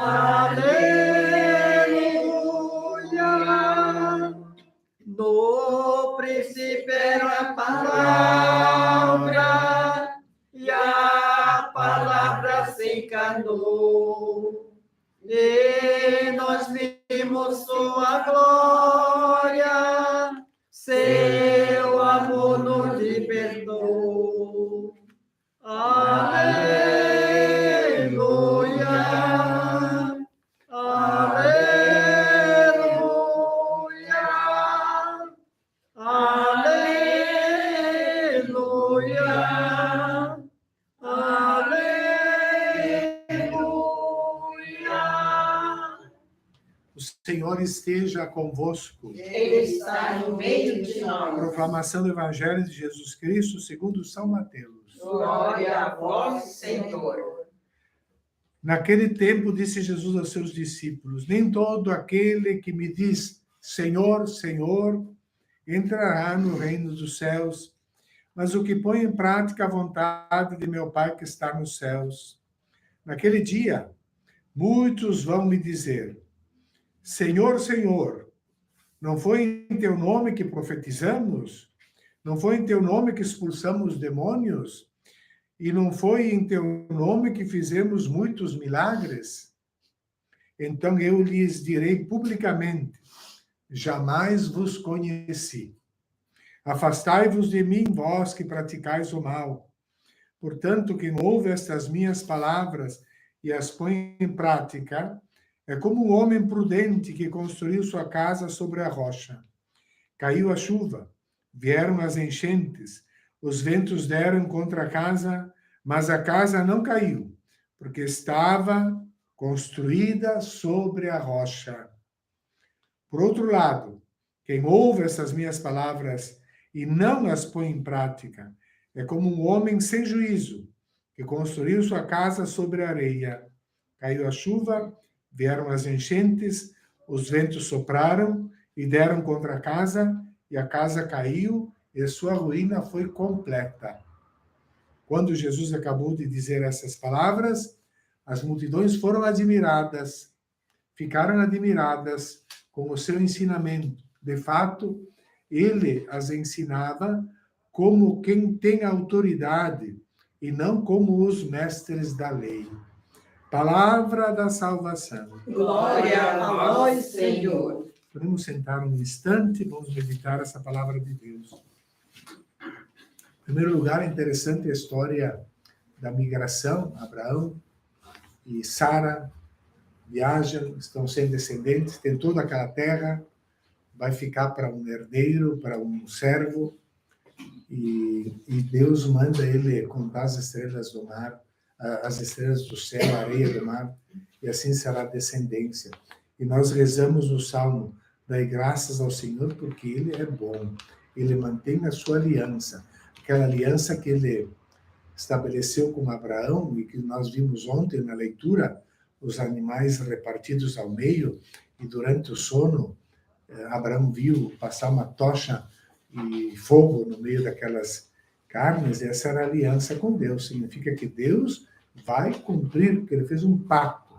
Aleluia. No princípio era a palavra, e a palavra se encarnou, e nós vimos sua glória, seu amor nos libertou. Aleluia, aleluia, aleluia, aleluia. O Senhor esteja convosco. Ele está no meio de nós. Proclamação do Evangelho de Jesus Cristo segundo São Mateus. Glória a vós, Senhor. Naquele tempo disse Jesus aos seus discípulos: nem todo aquele que me diz Senhor, Senhor, entrará no reino dos céus, mas o que põe em prática a vontade de meu Pai que está nos céus. Naquele dia, muitos vão me dizer: Senhor, Senhor, não foi em teu nome que profetizamos? Não foi em teu nome que expulsamos demônios? E não foi em teu nome que fizemos muitos milagres? Então eu lhes direi publicamente: jamais vos conheci. Afastai-vos de mim, vós que praticais o mal. Portanto, quem ouve estas minhas palavras e as põe em prática, é como um homem prudente que construiu sua casa sobre a rocha. Caiu a chuva, vieram as enchentes, os ventos deram contra a casa, mas a casa não caiu, porque estava construída sobre a rocha. Por outro lado, quem ouve essas minhas palavras e não as põe em prática, é como um homem sem juízo, que construiu sua casa sobre a areia. Caiu a chuva, vieram as enchentes, os ventos sopraram e deram contra a casa, e a casa caiu, e sua ruína foi completa. Quando Jesus acabou de dizer essas palavras, as multidões foram admiradas, ficaram admiradas com o seu ensinamento. De fato, ele as ensinava como quem tem autoridade e não como os mestres da lei. Palavra da salvação. Glória a vós, Senhor. Podemos sentar um instante e vamos meditar essa palavra de Deus. Em primeiro lugar, é interessante a história da migração. Abraão e Sara viajam, estão sem descendentes, tem toda aquela terra, vai ficar para um herdeiro, para um servo, e Deus manda ele contar as estrelas do mar, as estrelas do céu, a areia do mar, e assim será a descendência. E nós rezamos no Salmo: dai graças ao Senhor porque Ele é bom, Ele mantém a sua aliança, aquela aliança que Ele estabeleceu com Abraão e que nós vimos ontem na leitura, os animais repartidos ao meio, e durante o sono, Abraão viu passar uma tocha e fogo no meio daquelas carnes, e essa era a aliança com Deus. Significa que Deus vai cumprir, porque ele fez um pacto.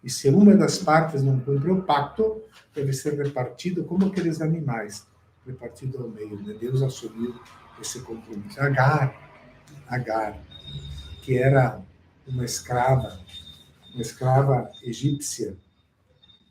E se uma das partes não cumpriu o pacto, deve ser repartido como aqueles animais, repartido ao meio. Né? Deus assumiu esse compromisso. Agar, que era uma escrava egípcia,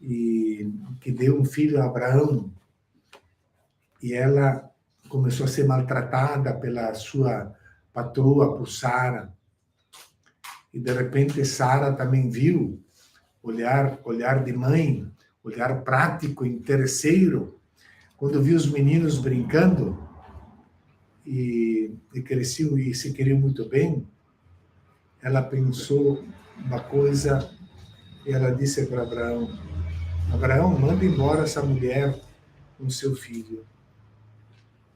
e que deu um filho a Abraão, e ela começou a ser maltratada pela sua patroa, por Sara. E de repente Sara também viu, olhar de mãe, olhar prático, interesseiro, quando viu os meninos brincando e cresciam e se queriam muito bem, ela pensou uma coisa e ela disse para Abraão: Abraão, manda embora essa mulher com seu filho.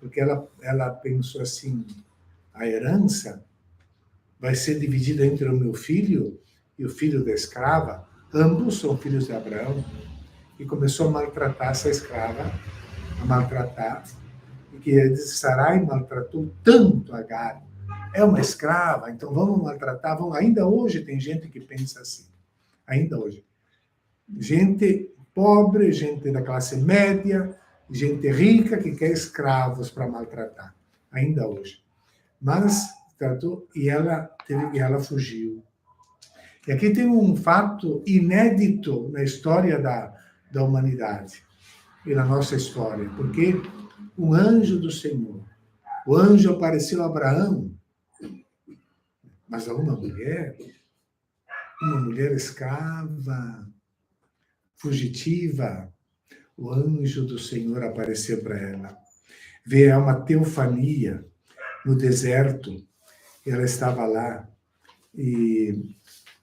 Porque ela pensou assim: a herança vai ser dividida entre o meu filho e o filho da escrava. Ambos são filhos de Abraão. E começou a maltratar essa escrava, E que Sarai maltratou tanto Agar. É uma escrava, então vamos maltratar. Ainda hoje tem gente que pensa assim. Ainda hoje. Gente pobre, gente da classe média, gente rica que quer escravos para maltratar, ainda hoje. Mas tratou e ela fugiu. E aqui tem um fato inédito na história da humanidade e na nossa história, porque um anjo do Senhor, o anjo apareceu a Abraão, mas a uma mulher escrava, fugitiva, o anjo do Senhor apareceu para ela. Veio uma teofania no deserto, ela estava lá, e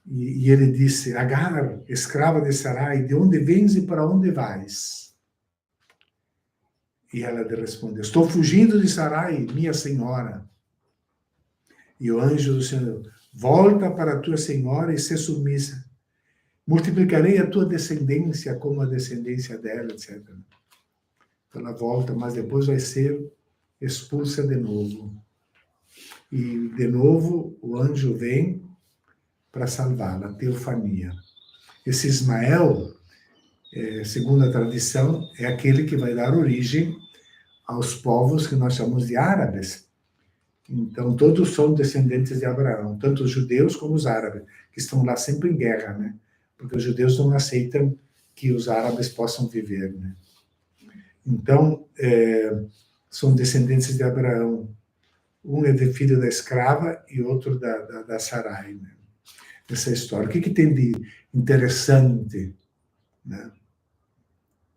ele disse, Agar, escrava de Sarai, de onde vens e para onde vais? E ela respondeu, estou fugindo de Sarai, minha senhora. E o anjo do Senhor, volta para a tua senhora e se submissa. Multiplicarei a tua descendência como a descendência dela, etc. Então ela volta, mas depois vai ser expulsa de novo. E de novo o anjo vem para salvá-la, a teofania. Esse Ismael, segundo a tradição, é aquele que vai dar origem aos povos que nós chamamos de árabes. Então, todos são descendentes de Abraão, tanto os judeus como os árabes, que estão lá sempre em guerra, né? Porque os judeus não aceitam que os árabes possam viver, né? Então, são descendentes de Abraão. Um é filho da escrava e outro da Sarai, né? Essa história. O que tem de interessante, né?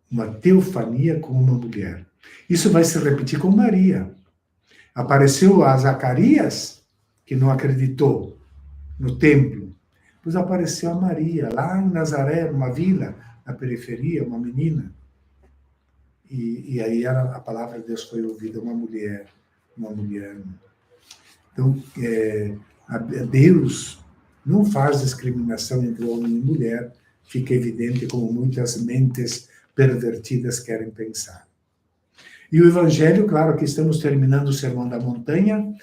Uma teofania com uma mulher. Isso vai se repetir com Maria. Apareceu a Zacarias, que não acreditou no templo. Depois apareceu a Maria, lá em Nazaré, uma vila, na periferia, uma menina. E aí a palavra de Deus foi ouvida, uma mulher. Então, Deus não faz discriminação entre homem e mulher, fica evidente como muitas mentes pervertidas querem pensar. E o Evangelho, claro que estamos terminando o Sermão da Montanha,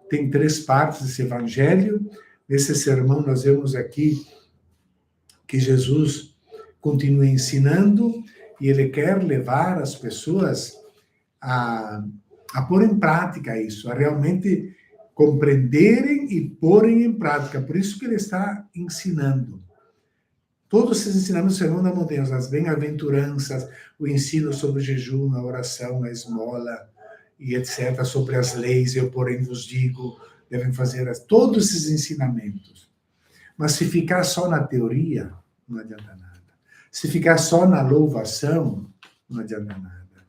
tem 3 partes desse Evangelho. Nesse sermão nós vemos aqui que Jesus continua ensinando e ele quer levar as pessoas a pôr em prática isso, a realmente compreenderem e porem em prática. Por isso que ele está ensinando. Todos esses ensinamentos do Sermão da Montanha, as bem-aventuranças, o ensino sobre o jejum, a oração, a esmola, e etc., sobre as leis, eu, porém, vos digo, devem fazer todos esses ensinamentos. Mas se ficar só na teoria, não adianta nada. Se ficar só na louvação, não adianta nada.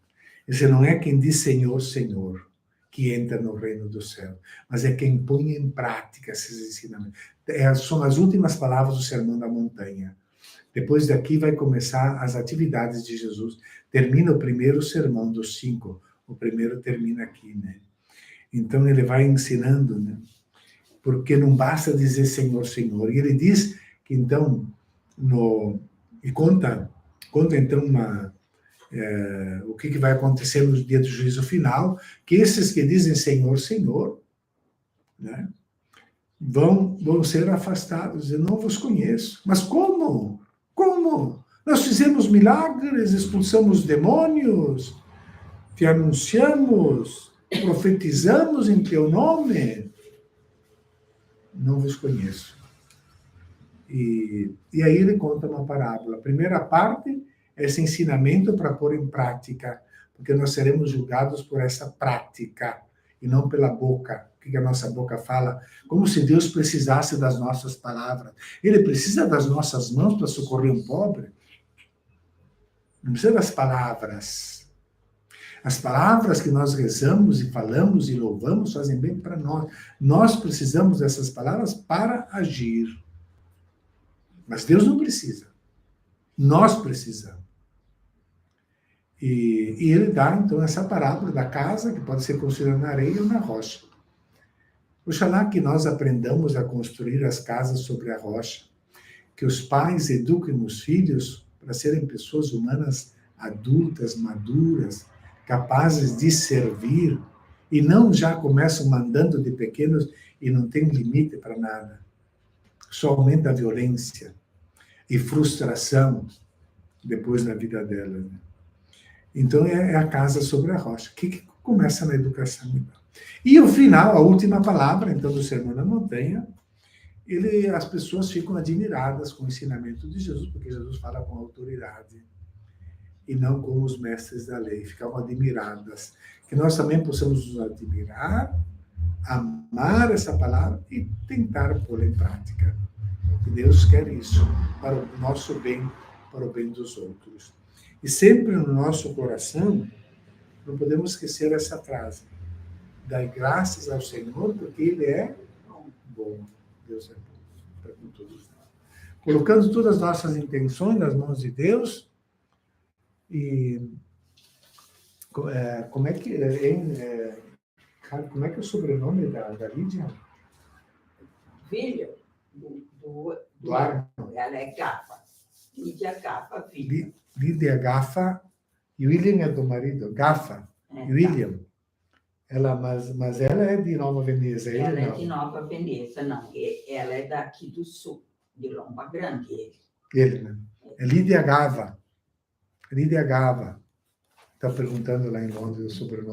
Esse não é quem diz Senhor, Senhor, que entra no reino do céu, mas é quem põe em prática esses ensinamentos. São as últimas palavras do Sermão da Montanha. Depois daqui vai começar as atividades de Jesus. Termina o primeiro sermão dos 5. O primeiro termina aqui, né? Então ele vai ensinando, né? Porque não basta dizer Senhor, Senhor. E ele diz que então, e conta então o que vai acontecer no dia do juízo final, que esses que dizem Senhor, Senhor, né? Vão ser afastados. Eu não vos conheço. Mas como? Como? Nós fizemos milagres, expulsamos demônios, te anunciamos, profetizamos em teu nome. Não vos conheço. E aí ele conta uma parábola. A primeira parte é esse ensinamento para pôr em prática, porque nós seremos julgados por essa prática e não pela boca. O que a nossa boca fala? Como se Deus precisasse das nossas palavras. Ele precisa das nossas mãos para socorrer um pobre? Não precisa das palavras. As palavras que nós rezamos e falamos e louvamos fazem bem para nós. Nós precisamos dessas palavras para agir. Mas Deus não precisa. Nós precisamos. E ele dá, então, essa parábola da casa, que pode ser construída na areia ou na rocha. Oxalá que nós aprendamos a construir as casas sobre a rocha, que os pais eduquem os filhos para serem pessoas humanas adultas, maduras, capazes de servir, e não já começam mandando de pequenos e não tem limite para nada. Só aumenta a violência e frustração depois na vida dela. Né? Então, é a casa sobre a rocha, que começa na educação. E o final, a última palavra, então, do Sermão da Montanha, as pessoas ficam admiradas com o ensinamento de Jesus, porque Jesus fala com autoridade e não como os mestres da lei, ficam admiradas. Que nós também possamos nos admirar, amar essa palavra e tentar pôr em prática. E Deus quer isso para o nosso bem, para o bem dos outros. E sempre no nosso coração, não podemos esquecer essa frase: dai graças ao Senhor, porque Ele é bom. Deus é bom para com todos nós. Colocando todas as nossas intenções nas mãos de Deus. E como é que como é que é o sobrenome da Lídia? Filho do Arno. ela é Gafa. Lídia Gafa, filho. Lídia Gafa. E William é do marido. Gafa. William. Ela, mas ela é de Nova Veneza. Ela é de Nova Veneza, não. Ela é daqui do sul, de Lomba Grande. Ele, né? É Lídia Gava. Lídia Gava. Está perguntando lá em Londres o sobrenome.